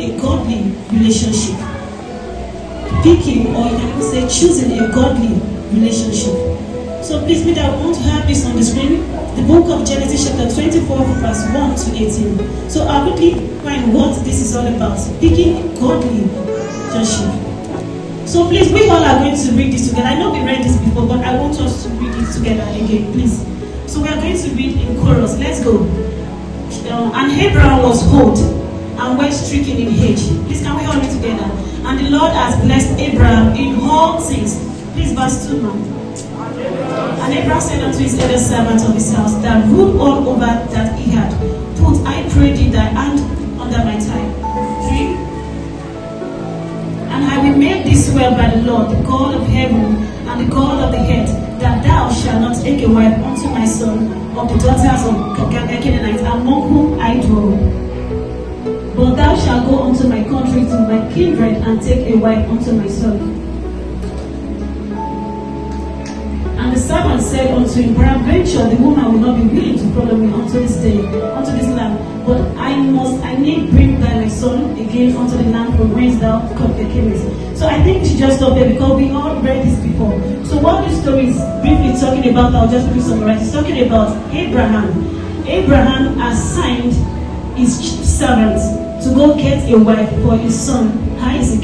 a godly relationship. Picking, or you can even say choosing a godly relationship. So please, me, I want to have this on the screen. The book of Genesis chapter 24 verse 1 to 18. So I'll quickly find what this is all about. Picking a godly relationship. So please, we all are going to read this together. I know we read this before, but I want us to read it together again, please. So we are going to read in chorus. Let's go. And Abraham was old and well stricken in age. Please, can we all read together? And the Lord has blessed Abraham in all things. Please, verse 2, man. And Abraham said unto his elder servant of his house, that ruled all over that he had, put, I pray thee, thy hand under my thigh. 3. And I will make thee swear by the Lord, the God of heaven and the God of the earth, that thou shalt not take a wife unto my son of the daughters of Canaanites, among whom I dwell. But thou shalt go unto my country, to my kindred, and take a wife unto my son. And the servant said unto him, peradventure the woman will not be willing to follow me unto this day, unto this land. But I need bring thy my son again unto the land from whence thou camest. So I think we should just stop there, because we all read this before. So what this story is briefly talking about, I'll just quickly summarize. It's talking about Abraham. Abraham assigned his servant to go get a wife for his son Isaac.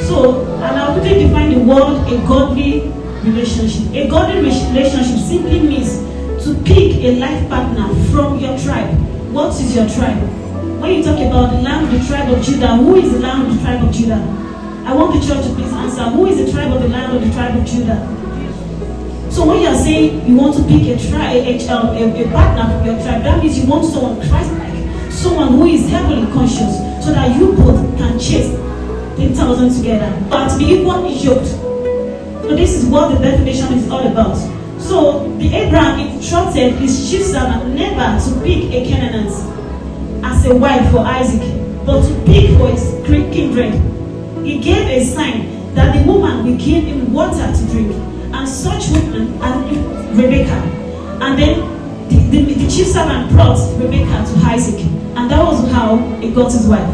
So, and I'll quickly define the word a godly relationship. A godly relationship simply means to pick a life partner from your tribe. What is your tribe? When you talk about the land of the tribe of Judah, who is the land of the tribe of Judah? I want the church to please answer. Who is the tribe of the land of the tribe of Judah? So when you are saying you want to pick a partner from your tribe, that means you want someone Christ-like, someone who is heavily conscious, so that you both can chase 10,000 together, but to be equally yoked. So this is what the definition is all about. So the Abraham instructed his chief servant never to pick a Canaanite as a wife for Isaac, but to pick for his kindred. He gave a sign that the woman will give him water to drink, and such woman as Rebekah. And then the chief servant brought Rebekah to Isaac, and that was how he got his wife.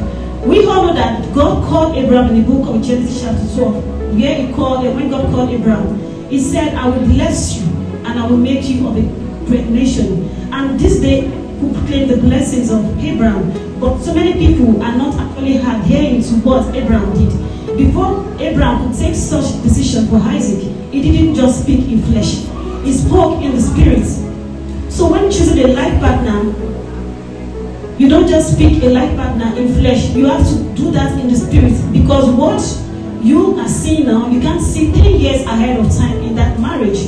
We all know that God called Abraham in the book of Genesis chapter 12, where when God called Abraham, he said, I will bless you, and I will make you of a great nation. And this day, who proclaim the blessings of Abraham, but so many people are not actually adhering to what Abraham did. Before Abraham could take such decision for Isaac, he didn't just speak in flesh, he spoke in the spirit. So when choosing a life partner, you don't just pick a life partner in flesh, you have to do that in the spirit, because what you are seeing now, you can't see 10 years ahead of time in that marriage.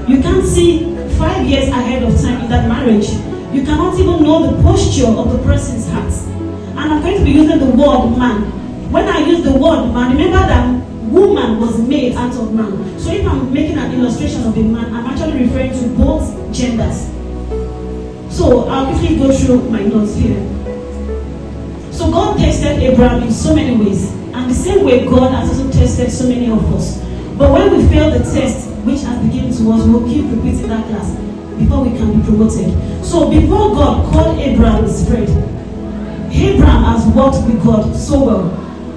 You can't see 5 years ahead of time in that marriage. You cannot even know the posture of the person's heart. And I'm going to be using the word man. When I use the word man, remember that woman was made out of man. So if I'm making an illustration of a man, I'm actually referring to both genders. So I'll quickly go through my notes here. So God tested Abraham in so many ways. And the same way God has also tested so many of us. But when we fail the test, which has been given to us, we'll keep repeating that class before we can be promoted. So before God called Abraham his friend, Abraham has worked with God so well.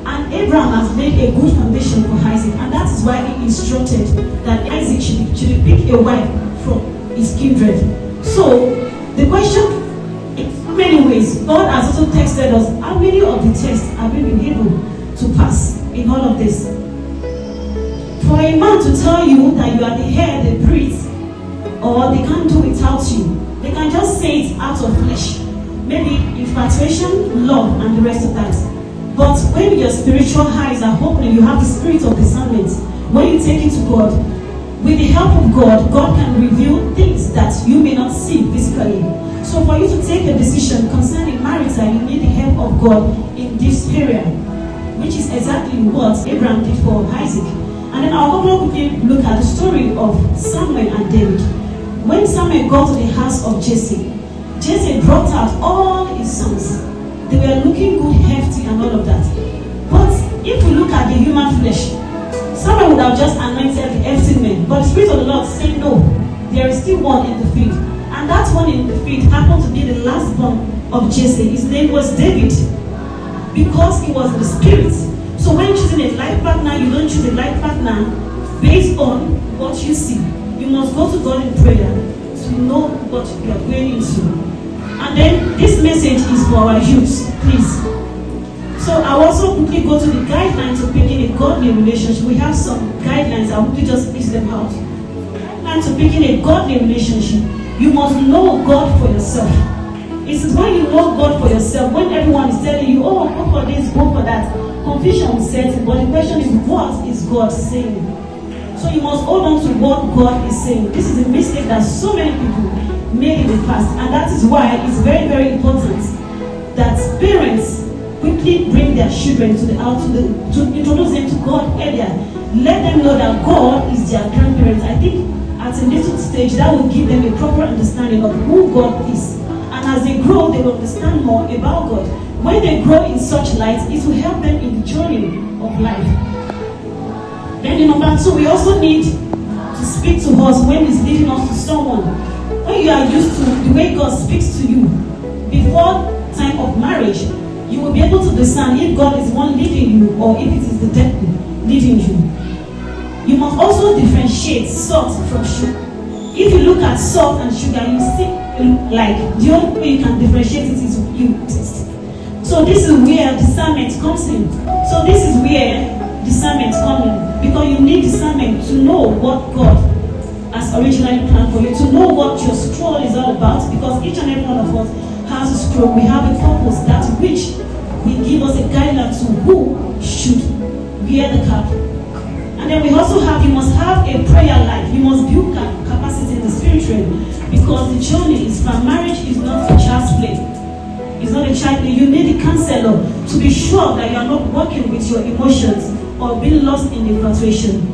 And Abraham has laid a good foundation for Isaac. And that is why he instructed that Isaac should pick a wife from his kindred. So the question, in so many ways, God has also tested us. How many of the tests have we been able to pass in all of this? For a man to tell you that you are the heir, the priest, or they can't do without you, they can just say it out of flesh. Maybe infatuation, love, and the rest of that. But when your spiritual eyes are open, you have the spirit of discernment. When you take it to God, with the help of God, God can reveal things that you may not see physically. So for you to take a decision concerning marriage, you need the help of God in this area, which is exactly what Abraham did for Isaac. And then I'll quickly look at the story of Samuel and David. When Samuel got to the house of Jesse, Jesse brought out all his sons. They were looking good, hefty, and all of that. But if we look at the human flesh, Samuel would have just anointed the hefty men. But the Spirit of the Lord said, no, there is still one in the field. And that one in the field happened to be the last born of Jesse. His name was David. because it was in the spirit. So when choosing a life partner, you don't choose a life partner based on what you see. You must go to God in prayer to know what you are going into. And then this message is for our youth, please. So I'll also quickly go to the guidelines of picking a godly relationship. We have some guidelines. I'll quickly just list them out. Guidelines of picking a godly relationship. You must know God for yourself. It is when you know God for yourself, when everyone is telling you, oh, go for this, go for that, confusion will set in. But the question is, what is God saying? So you must hold on to what God is saying. This is a mistake that so many people made in the past. And that is why it's very, very important that parents quickly bring their children to introduce them to God earlier. Let them know that God is their grandparents. I think at a little stage that will give them a proper understanding of who God is. And as they grow, they will understand more about God. When they grow in such light, it will help them in the journey of life. Then in number 2, we also need to speak to us when He's leading us to someone. When you are used to the way God speaks to you before time of marriage, you will be able to discern if God is one leading you or if it is the devil leading you. You must also differentiate salt from sugar. If you look at salt and sugar, you see like the only way you can differentiate it is you taste. So this is where discernment comes in. So this is where discernment comes in, because you need discernment to know what God has originally planned for you, to know what your scroll is all about, because each and every one of us has a scroll. We have a purpose that which will give us a guideline to who should wear the cap. And then we also have, you must have a prayer life. You must build capacity in the spirit realm, because the journey is from marriage is not a child's play. It's not a child play. You need a counselor to be sure that you are not working with your emotions or being lost in infatuation.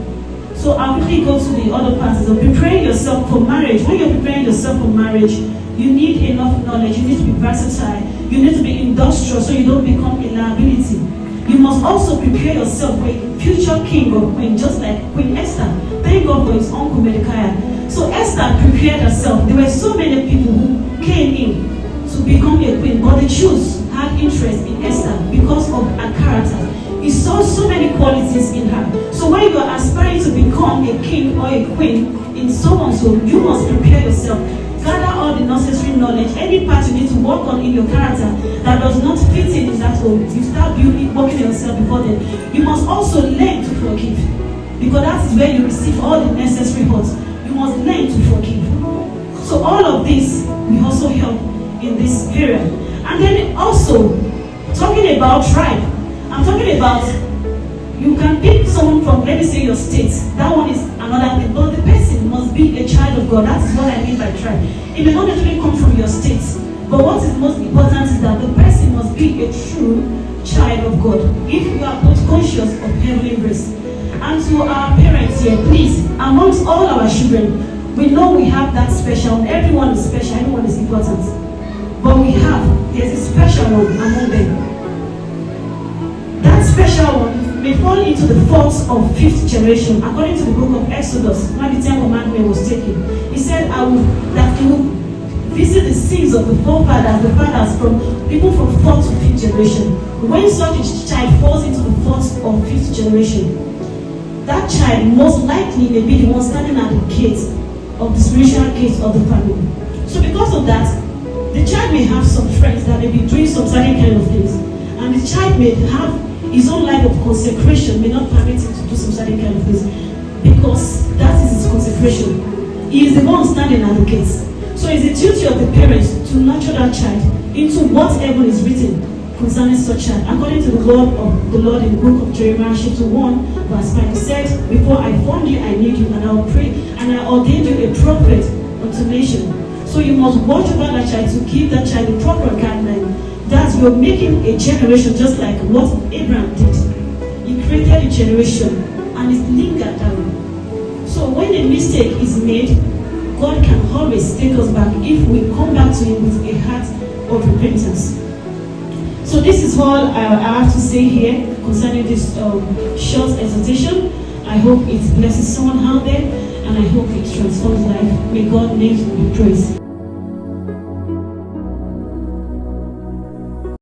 So I'll quickly go to the other parts of preparing yourself for marriage. When you're preparing yourself for marriage, you need enough knowledge. You need to be versatile. You need to be industrial so you don't become a liability. You must also prepare yourself for a future king or queen, just like Queen Esther. Thank God for his uncle Mordecai. So Esther prepared herself. There were so many people who came in to become a queen, but the Jews had interest in Esther because of her character. He saw so many qualities in her. So when you are aspiring to become a king or a queen in someone's home, you must prepare yourself. Gather all the necessary knowledge. Any part you need to work on in your character that does not fit in that home, you start building, working yourself before then. You must also learn to forgive, because that is where you receive all the necessary hurts. You must learn to forgive. So all of this will also help in this period. And then also, talking about tribe, I'm talking about, you can pick someone from, let me say, your state. That one is another thing. But the person must be a child of God. That is what I mean by tribe. It may not necessarily come from your state. But what is most important is that the person must be a true child of God. If you are both conscious of heavenly grace. And to our parents here, please, amongst all our children, we know we have that special one. Everyone is special. Everyone is important. But there's a special one among them. That special one may fall into the 4th or 5th generation, according to the book of Exodus, when the 10th commandment was taken. He said, that he will visit the sins of the forefathers, the fathers, from people from 4th to 5th generation. When such a child falls into the 4th or 5th generation, that child most likely may be the one standing at the gate of the spiritual gate of the family. So because of that, the child may have some friends that may be doing some certain kind of things. And the child may have his own life of consecration, may not permit him to do some certain kind of things, because that is his consecration. He is the one standing at the gates. So it's the duty of the parents to nurture that child into whatever is written concerning such child. According to the word of the Lord in the book of Jeremiah chapter 1 verse 5, he said, before I formed you, I knew you, and I will pray, and I ordained you a prophet unto nation. So you must watch over that child to give that child a proper guideline. That you're making a generation just like what Abraham did. He created a generation and it lingered down. So when a mistake is made, God can always take us back if we come back to Him with a heart of repentance. So this is all I have to say here concerning this short exhortation. I hope it blesses someone out there, and I hope it transforms life. May God name be praised.